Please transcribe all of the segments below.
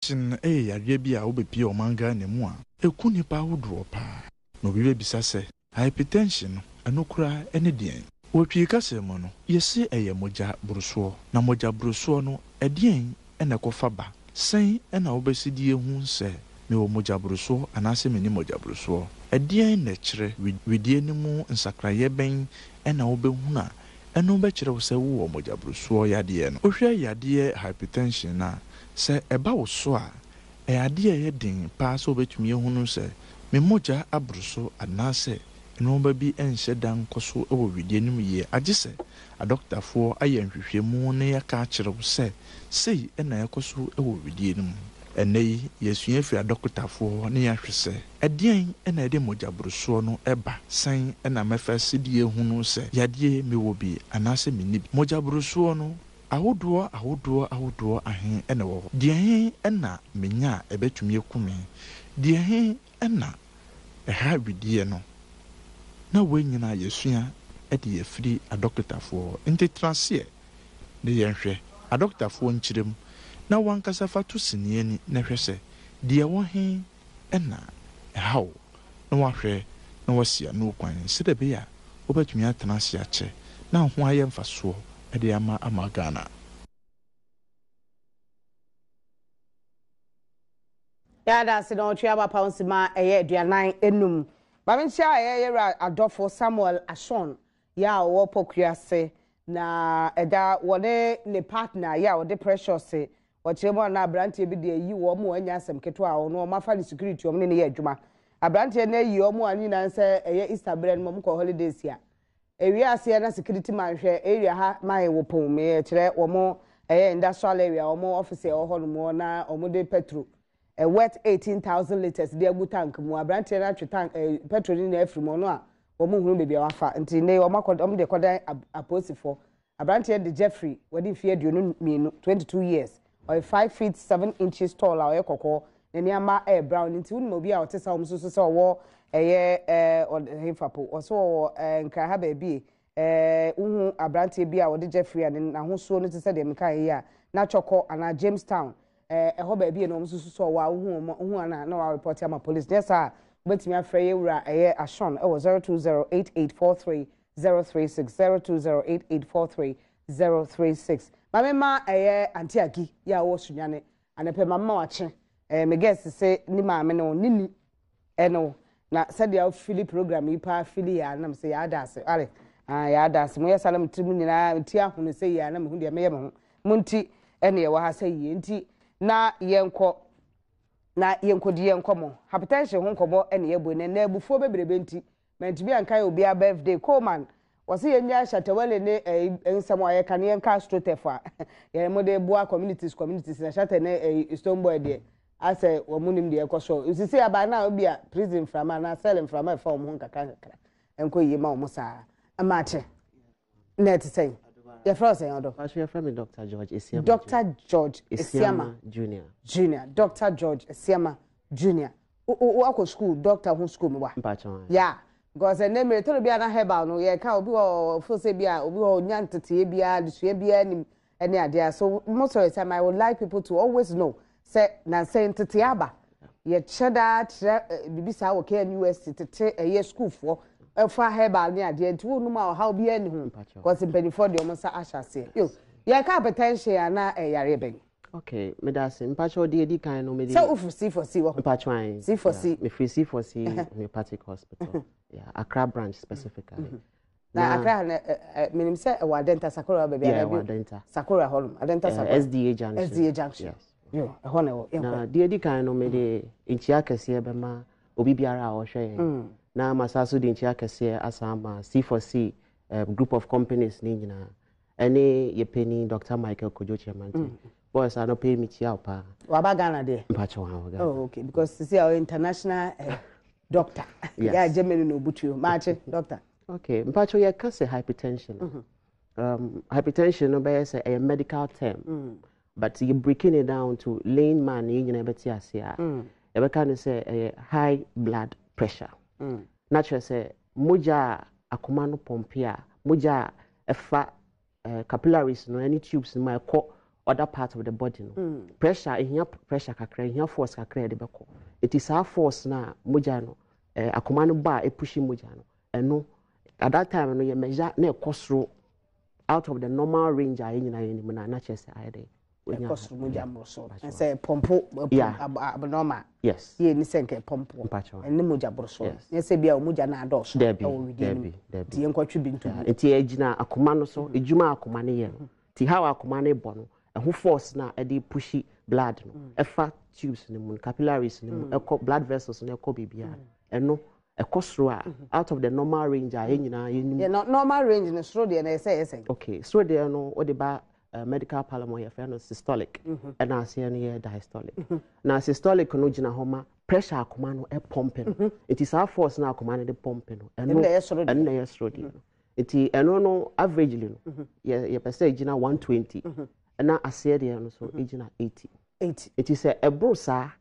Hypertension yareɛ bi a wobɛpie ɔmanga ne mu a ɛku nipa ahodoɔ paa. Na obi bɛbisa sɛ hypertension no ɛno koraa ɛne deɛn. Wɔtwi kasa mu no yɛsi ɛyɛ mogya borosoɔ. Na mogya borosoɔ no ɛdeɛn ɛna ɛkɔfa ba. Sɛn ɛna wobɛsi die hu sɛ mewɔ mogya borosoɔ anaasɛ menni mogya borosoɔ. Ɛdeɛn na ɛkyerɛ widie no mu nsakrayɛ bɛn ɛna wobɛhu na ɛno bɛkyerɛ wo sɛ wowɔ mogya borosoɔ yadeɛ no. Wohwɛ yadeɛ hypertension na sɛ ɛba wo so a ɛyadeɛ ɛyɛ den paa sɛ wobɛtumi ahunu sɛ me mogya aboroso anaasɛ nneɛma bi ɛnhyɛ da nkɔ so ɛwɔ widie no mu yie agye sɛ adɔktafoɔ ayɛ nhwehwɛmu na yɛka akyerɛ wo sɛ sei ɛna ɛkɔ so ɛwɔ widie no mu. Ɛnɛ yi yɛsua firi adɔktafoɔ ne yɛahwɛ sɛ ɛdeɛn ɛna ɛde mogya borosoɔ no ɛba sɛn ɛna mɛfa sidie hunu sɛ yadeɛ mewɔ bi anaasɛ menni bi. Mogya borosoɔ no ahodoɔ ahen ɛna wɔ hɔ. Deɛ he ɛna menya a ɛbɛtumi akume. Deɛ he ɛna ɛha widie no. Na wɔn nyinaa yɛsua ɛde yɛfiri adɔktafoɔ nti traseɛ ne yɛnhwɛ adɔktafoɔ nkyerɛm na wankasa fa to siniani na hwɛ sɛ deɛ wɔ he ɛna ɛhaw na wahwɛ na wasia no kwan sɛdeɛ bɛyɛ a wobɛtumi atena ase akyɛ na ho ayɛ mfasoɔ ɛde ama Ghana. Ya da se no twa ba pounds ma ɛyɛ aduanan enum. Ba me ntia ɛyɛ adɔfo Samuel Ashon ya wo pokuase na ɛda wɔne ne partner ya wɔde pressure se wɔkyerɛ mu na abranteɛ bi de yi wɔ mu anya asɛm keto a ɔno ɔmafa ne security ɔmo ne yɛ adwuma. Abranteɛ na yi ɔmo ani na sɛ ɛyɛ Easter bread mo kɔ holidays ya. Ewi ase na security man hwɛ area ha man wo pon me kyerɛ ɔmo ɛyɛ industrial area ɔmo office ɛwɔ hɔ no mo na ɔmo de petrol wet 18,000 liters de agu tank mu abranteɛ na atwe tank petrol ni na afiri mu no a ɔmo hunu bebi a wafa nti ne ɔmo de kɔdan aposifo abranteɛ de Jeffrey wɔde mfie aduonu mienu 22 years or 5 feet 7 inches tall a ɔyɛ kɔkɔɔ na nneɛma brown nti wonu obi a ɔte sa ɔmo so sɛ ɔwɔ ɛyɛ ɔhefapo ɔso ɔwɔ nkraha baabi uhu abranteɛ bi a wɔde Jeffrey a n'ahosuo no te sɛ deɛ meka yi a na chɔkɔ ana Jamestown ɛhɔ baabi na ɔmo so so ɔwɔ uhu ana na wa report ama police yes a betimi afrɛ yɛ wura ɛyɛ Ashon ɛwɔ 0208843036 0208843036 mama ɛyɛ antiagi ya wɔ sunyane anapɛ mama wache me guess say ni maame no nini ɛno na sɛdeɛ fili program yi pa fili ya na me say ya adase are ya adase mo yɛ salam timu nyina ti ahunu say ya na me hu de me yɛ me ho munti ɛne yɛ wɔ ha say yɛ nti na yɛnkɔ di yɛnkɔmɔ hypertension ho nkɔmɔ ɛne yɛbɔ ne na ebufuo bebrebe nti mantbi anka obi a birthday Coleman wɔse yɛnya Shatawale ne nsɛm a yɛka ne yɛnka astrotefo a yɛn mo de boa communities na Shatawale ne Stoneboy de asɛ wɔn nim de ɛkɔ so sisi aba na obi a prison frama na cell frama ɛfa wɔn ho nkakra ɛnkɔ yie ma wɔn saa amaache net say your first say odo actually your friend Dr. George Esiama Dr. George Esiama Junior Dr. George Esiama Junior o school doctor who school me wa yeah because the name to be na herbal no ye ka obi o fo se bia obi o nyantete bia desua bia nim ene ade so most of the time I would like people to always know say na say ntete aba ye cheda bibisa wo KNUS tete eye school for efa herbal ne ade nti wo numa how bia ni hu because mpanyfo de o sa ahyase yo ye ka hypertension na yare ben. Okay, me da se mpacho de edi kan no me de so C4C wo mpacho an C4C me free C4C Homeopathic Hospital yeah Accra branch specifically na Accra minim se e wa denta Sakura baby yeah wa denta Sakura holm adenta Sakura SDA junction yes yo e ho na wo na de edi kan no me de enchia kese be ma obi biara a wo hwe na masaso de enchia kese asama C4C group of companies ni nyina ene ye penny Dr. Michael Kojo chairman boys are not paying me chia pa. Waba Ghana there. Oh, okay. Because you see our international doctor. Yes. Yeah, Germany no butu. March doctor. Okay. Mpacho ya can say hypertension. Hypertension no be say a medical term. But you breaking it down to layman you never see as here. You can say a high blood pressure. Naturally say moja akumano pompia. Moja efa capillaries no any tubes in my other part of the body no pressure ehia pressure kakra ehia force kakra de beko it is our force na moja no akoma no ba e push moja no eno at that time no ye measure na ekosro out of the normal range I nyina yenim na chese ayde ekosro moja broso and say pompo abnormal yes ye ni senke pompo ene moja broso ye say bia moja na adoso e wo within ti enkotwe bintu enti ejina akoma no so ejuma akoma ne ye no ti how akoma ne bo no who force na e dey pushy blood no efa tubes ni mu capillaries ni mu blood vessels ni ekọ bibia eno ekosro out of the normal range nyina yenim yeah normal range no sro de na say okay sro de no o de ba medical parliament ya friend systolic and na say no diastolic na systolic no gina homa pressure akoma no e pumping it is our force na akoma no de pumping no eno na yesro de enti eno no averagely no ye pese gina 120 na ase de no so gina 80 it is a brosa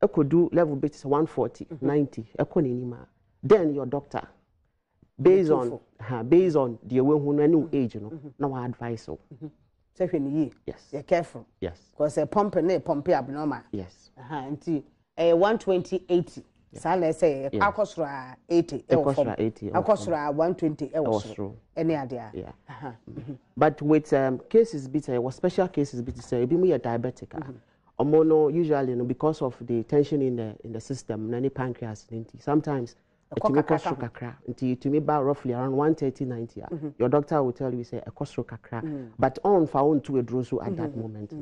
ekodu level bit is 140 90 ekonenima then your doctor based on the way who no age no na wa advice so say when yes you're careful yes because a pump abnormal yes anti 120 80 so let's say akosra 80 akosra 120 any idea but with cases bit was special cases bit say be me a diabetic no usually no because of the tension in the system any pancreas sometimes it may cost kakra until to me about roughly around 130-90 your doctor will tell you say a cost kakra but on found to a droso at that moment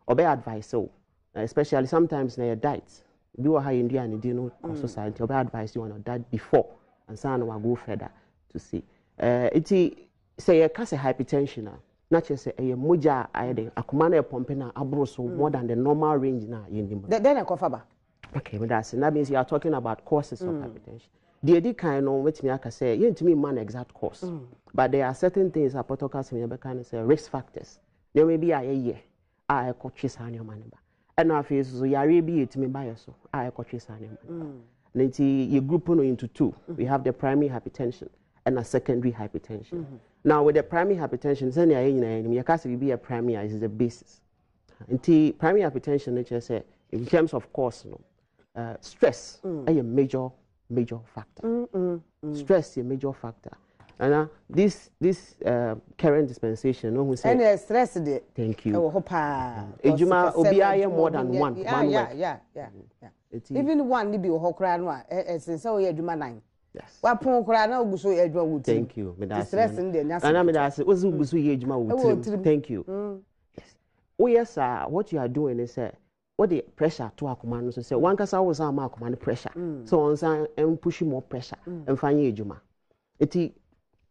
obey advice so especially sometimes na your diet do a high India and you know society obey advice you on a diet before and so on go further to see it say a case hypertension na say a moja ayde akoma na pompe na abroso more than the normal range na yenim then ekofaba okay that means you are talking about causes of hypertension. The edi kind no wetimi aka say you to me man exact cause but there are certain things apotokas me be kind say risk factors there may be a ekotwe sane man ba and na face so yare bi etimi ba yeso ekotwe sane man nti you group no into two we have the primary hypertension and a secondary hypertension now with the primary hypertension say na yin you can say be a primary is the basis nti primary hypertension nature say in terms of cause no stress a major factor. Stress is a major factor. And this current dispensation, no, who say and stress de. Thank you. Ejuma obiaye more than one. Yeah. Even one ni bi ohokra no a say we ejuma 9. Yes. Wa pon kra na oguso ejuma wuti. Thank you. Stress de nya. And me that say ozu oguso ejuma wuti. Thank you. Yes. Oh yes sir, what you are doing is what the pressure to akoma no so say one kasa was am akoma no pressure so on san push more pressure and find ejuma eti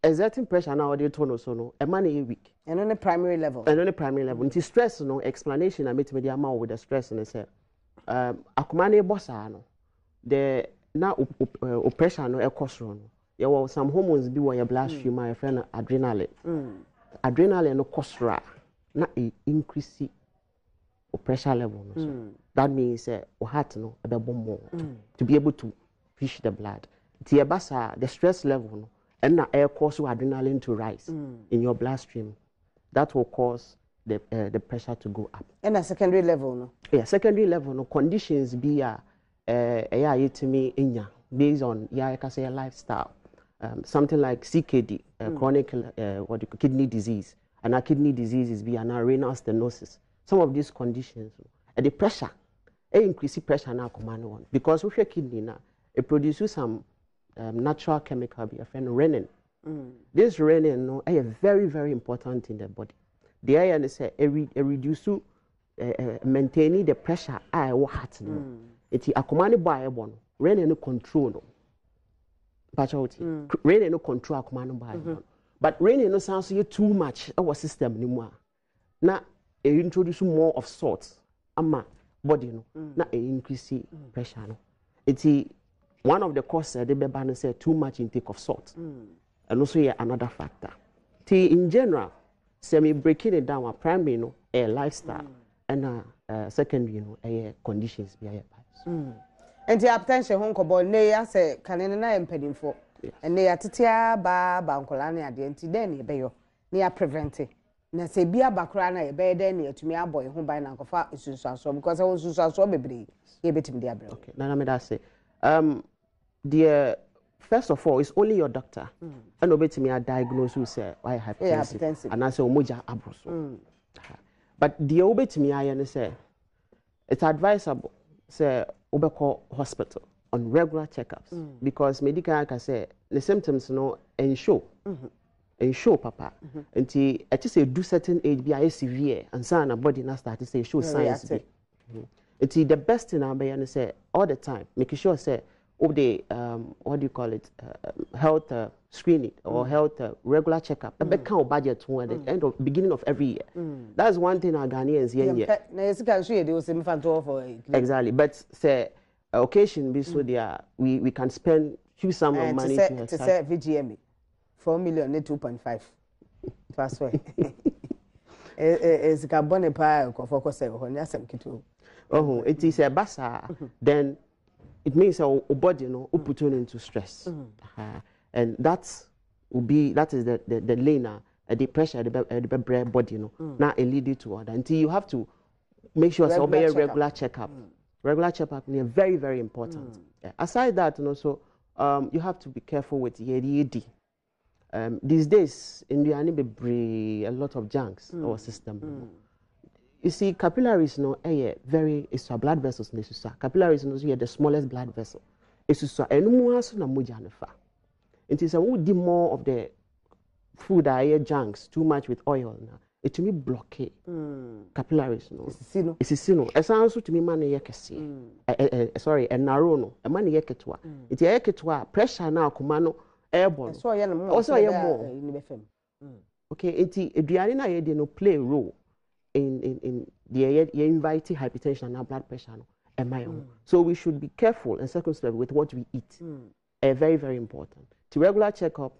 exerting pressure now dey to no so no e man e weak and on the primary level nti stress no explanation na metime dey am with the stress no say akoma no bossa no the na pressure no e kosoro no there were some hormones bi were your bloodstream my friend adrenaline no kosoro na increase pressure level so that means heart no ebe more to be able to push the blood the stress level no and na air cause adrenaline to rise in your bloodstream that will cause the pressure to go up and a secondary level no secondary level no conditions be yetimi enya based on say lifestyle something like CKD chronic kidney disease and a kidney diseases be an renal stenosis. Some of these conditions, the pressure, increase pressure now command one because with your kidney now, it produces some natural chemical, be a friend renin. This renin no, is very very important in the body. The iron is reduce maintaining the pressure. I will heart no. It's a command by a one renin no control no. Renin no control a command by one, but renin no sounds you too much our system anymore. Now. Introduce more of salts ama body no na increase pressure no it's one of the causes they be ban say too much intake of salt and also another factor in general semi breaking it down primary no a lifestyle and secondary no a conditions be and the hypertension hon ko bo ne ya say kanene na empadinfo and ne ya tetia ba nkola na ade nti den ne be yo ne ya prevent na se bia bakra na ye be den na atumi aboy ho ban na kofa sunsuaso because I sunsuaso bebre ye betim dia bre. Okay, na me that say the first of all, it's only your doctor. And obey me a diagnose who say why hypertensive. And I say omoja abroso. But the obey me I say it's advisable say obeko hospital on regular checkups because medical can say the symptoms no ensure papa until at least do certain age be severe and sign a body not start to say show signs. It's the best thing I be say all the time making sure say of the what do you call it health screening or health regular checkup a count budget to at the end of beginning of every year. That's one thing our Ghanaians exactly, but say occasion be so there we can spend huge sum of money to say VGM 4 million 2.5 fast way is carbon pa for course oh it is a basa then it means our body put on into stress and that is the lane the pressure the body now it lead you to other until you have to make sure so obey a regular checkup. Regular checkup is very, very important. Aside that, also you have to be careful with the ED. These days, in the anime, a lot of junks in our system. You see, capillaries, it's our blood vessels. Capillaries, are the smallest blood vessel. It's it is a more of the food that are junks, too much with oil now. It to me blockade capillaries no it's sino e san so to me man ye kese sorry e narrow no e man ye ketwa it ye ketwa pressure na akoma no airborne so ye no also ye more okay enti eduane na ye de no play a role in the ye invite hypertension and blood pressure no so we should be careful and circumspect with what we eat very, very important to regular checkup.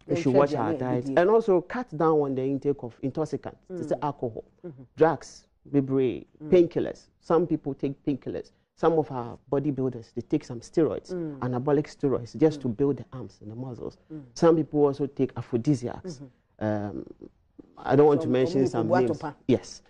We should watch our diet and also cut down on the intake of intoxicants, alcohol, drugs, painkillers. Some people take painkillers. Some of our bodybuilders, they take some steroids, anabolic steroids, just to build the arms and the muscles. Some people also take aphrodisiacs. I don't want to mention some names. Yes.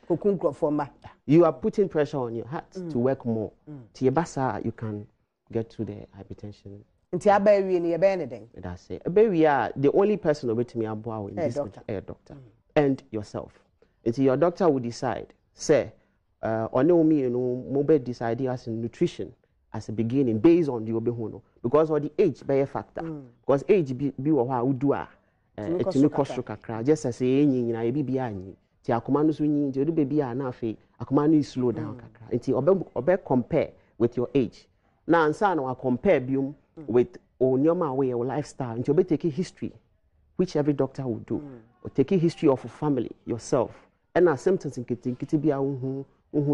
You are putting pressure on your heart to work more. Tiebasa, you can get to the hypertension. That's it. We are the only person over to me in this doctor and yourself. Until your doctor will decide, say, or no me, mobile decide as in nutrition as a beginning based on the obehono because of the age by a factor. Because age be what we do it's no cost kakra just as say nyina e bibia anyi ti akoma no so nyi ti odu baby a na afi akoma no slow down kakra until obe compare with your age. Now answer na compare biom with onyoma way your lifestyle until you take a history which every doctor will do or take a history of a family yourself and our symptoms in kiti bia unhu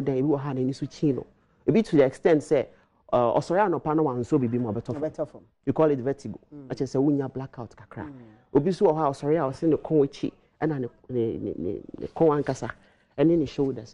dan ebi wo ha na ni so chino ebi to the extent say osori anopa no wan so bibi mo better form you call it vertigo ache say wunya blackout kakra obi so wo ha osori a ose ne kon echi and ne kon ankasa and in the shoulders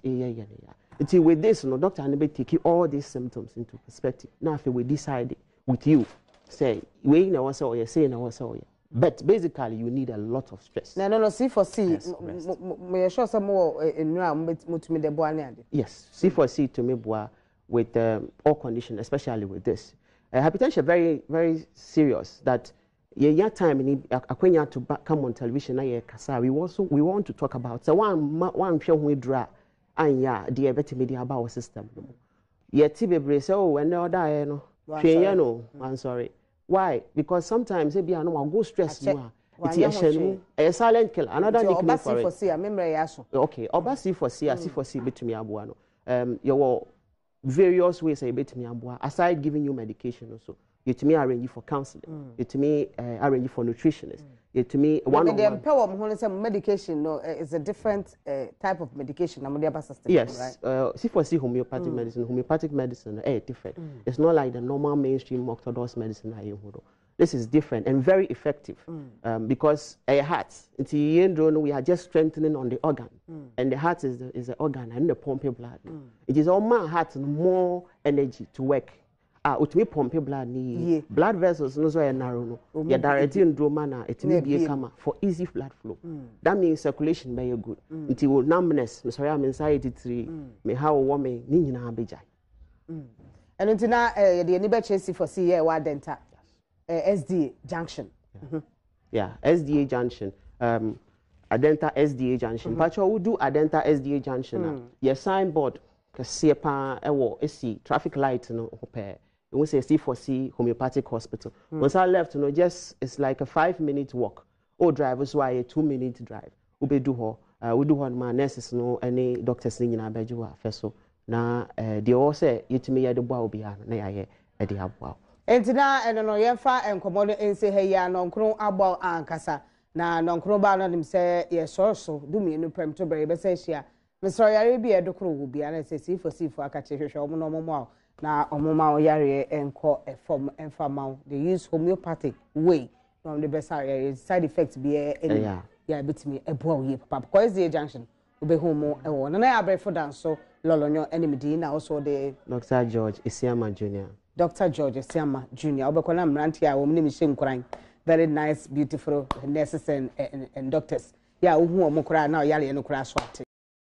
until with this no doctor and be take all these symptoms into perspective now if we decide with you say we na wasa or you say na wasa or but basically you need a lot of stress. No C4C me sure some more enura mutumi de boa na. Yes, C4C to me boa with all conditions, especially with this hypertension very, very serious that yeah time in akwenya to come on television na ye kasa we want to talk about so one hwe ho dra anya the better media about our system yet bebre say oh when other no hwe no I'm sorry. Why? Because sometimes maybe I know I go stress more. It's a silent killer. Another nickname for it. Okay, Oba C4C, C4C betumi aboa no. Your various ways I betumi aboa aside giving you medication also. You to me arrange for counseling. You to me arrange for nutritionists. You to me one of them. The medication no is a different type of medication. Yes, right? C4C homeopathic medicine. Homeopathic medicine is different. It's not like the normal mainstream orthodox medicine. This is different and very effective because a heart. Until the end, we are just strengthening on the organ, and the heart is the organ and the pumping blood. It is all my heart more energy to work. utumi pompe blood ni blood vessels no so narrow no ya direct ndroma na etimi bie kama for easy blood flow. That means circulation very good. Until numbness, me sorry, I'm anxiety 3, me how woman ni nyina abejai. And until now, the neighbor C4C here wa denta SDA junction. Yeah, SDA junction. Adenta SDA junction. Pacho we do Adenta SDA junction. Your signboard kase pa ewo esi traffic light no hope. We say C4C Homeopathic Hospital. Once I left, just it's like a 5-minute walk. Or drivers why a 2-minute drive. We do ho. We do ho my nurses no any doctors in na bejuwa feso. Na they all say yetimi ya de boa obi ha na ya ye e de aboa. Entina eno yemfa enkomodo ense he ya nonkro agba ankasa. Na nonkro ba no nim say ye so do me no prem to be say hia. Mr. Yare bi edokro wo bia na say C4C for akache hwehwe omo no omo na omoma oyare enko form enfama. They use homeopathic way from the best area side effects be any yeah betimi ebo ye papa because the junction obe homo e wo na ya brefo dan so lolonyo enemy na also the Dr. George Isiama Jr. Dr. George Isiama Jr. obekona mranti a wo mne mi shenkran very nice beautiful nurses and doctors yeah wo hu omo kura na oyare no kura so ate